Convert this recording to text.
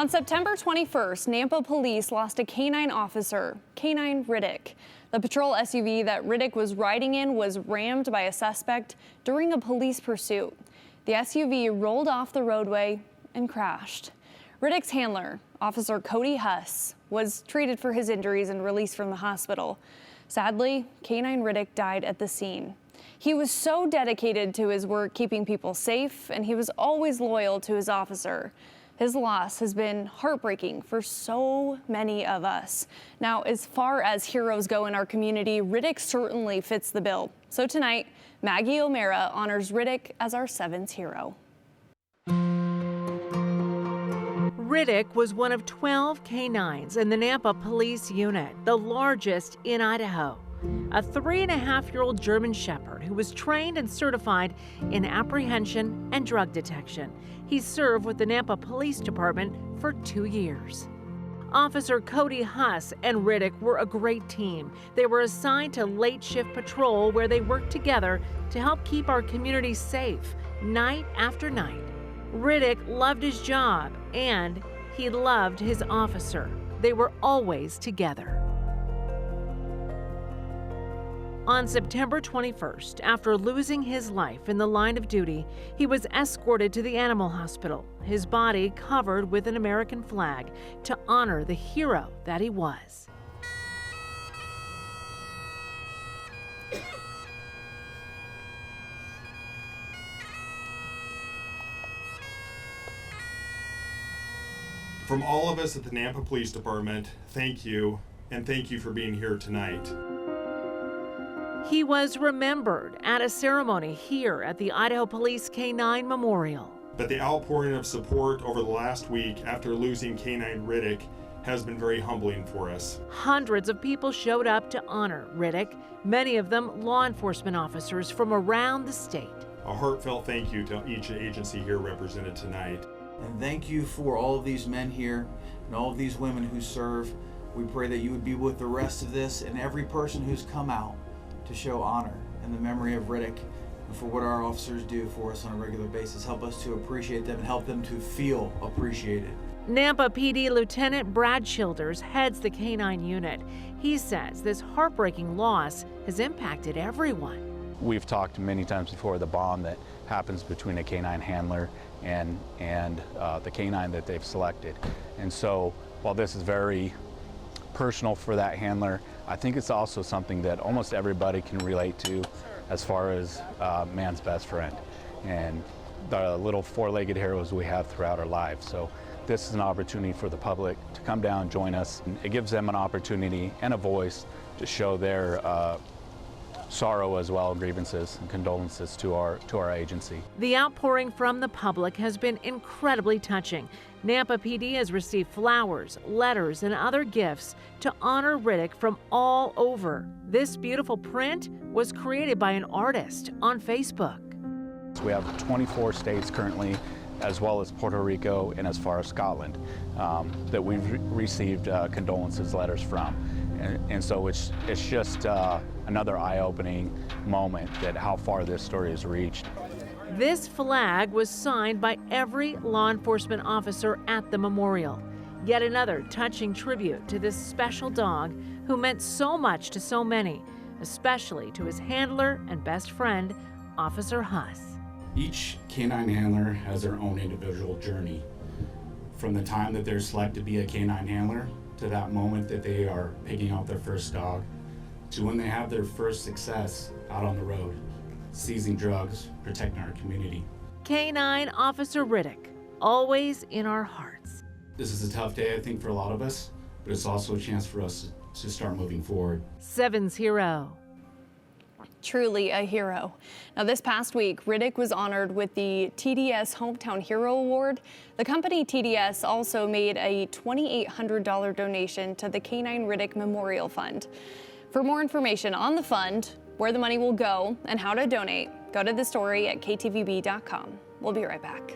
On September 21st, Nampa police lost a canine officer, Canine Riddick. The patrol SUV that Riddick was riding in was rammed by a suspect during a police pursuit. The SUV rolled off the roadway and crashed. Riddick's handler, Officer Cody Huss, was treated for his injuries and released from the hospital. Sadly, Canine Riddick died at the scene. He was so dedicated to his work keeping people safe, and he was always loyal to his officer. His loss has been heartbreaking for so many of us. Now, as far as heroes go in our community, Riddick certainly fits the bill. So tonight, Maggie O'Mara honors Riddick as our 7th hero. Riddick was one of 12 canines in the Nampa Police Unit, the largest in Idaho. A 3.5-year-old German Shepherd who was trained and certified in apprehension and drug detection. He served with the Nampa Police Department for 2 years. Officer Cody Huss and Riddick were a great team. They were assigned to late shift patrol where they worked together to help keep our community safe night after night. Riddick loved his job and he loved his officer. They were always together. On September 21st, after losing his life in the line of duty, he was escorted to the animal hospital, his body covered with an American flag to honor the hero that he was. From all of us at the Nampa Police Department, thank you, and thank you for being here tonight. He was remembered at a ceremony here at the Idaho Police Canine Memorial. But the outpouring of support over the last week after losing Canine Riddick has been very humbling for us. Hundreds of people showed up to honor Riddick, many of them law enforcement officers from around the state. A heartfelt thank you to each agency here represented tonight. And thank you for all of these men here and all of these women who serve. We pray that you would be with the rest of this and every person who's come out to show honor in the memory of Riddick and for what our officers do for us on a regular basis. Help us to appreciate them and help them to feel appreciated. Nampa PD Lieutenant Brad Childers heads the canine unit. He says this heartbreaking loss has impacted everyone. We've talked many times before the bond that happens between a canine handler and the canine that they've selected. And so while this is very personal for that handler, I think it's also something that almost everybody can relate to as far as man's best friend and the little four-legged heroes we have throughout our lives. So this is an opportunity for the public to come down, join us. It gives them an opportunity and a voice to show their sorrow as well, grievances and condolences to our agency. The outpouring from the public has been incredibly touching. Nampa PD has received flowers, letters, and other gifts to honor Riddick from all over. This beautiful print was created by an artist on Facebook. We have 24 states currently, as well as Puerto Rico and as far as Scotland, that we've received condolences letters from. And so it's just another eye-opening moment that how far this story has reached. This flag was signed by every law enforcement officer at the memorial. Yet another touching tribute to this special dog who meant so much to so many, especially to his handler and best friend, Officer Huss. Each canine handler has their own individual journey. From the time that they're selected to be a canine handler, to that moment that they are picking out their first dog, to when they have their first success out on the road, seizing drugs, protecting our community. Canine Officer Riddick, always in our hearts. This is a tough day, I think, for a lot of us, but it's also a chance for us to start moving forward. 7's hero. Truly a hero. Now, this past week, Riddick was honored with the TDS Hometown Hero Award. The company TDS also made a $2,800 donation to the Canine Riddick Memorial Fund. For more information on the fund, where the money will go, and how to donate, go to the story at ktvb.com. We'll be right back.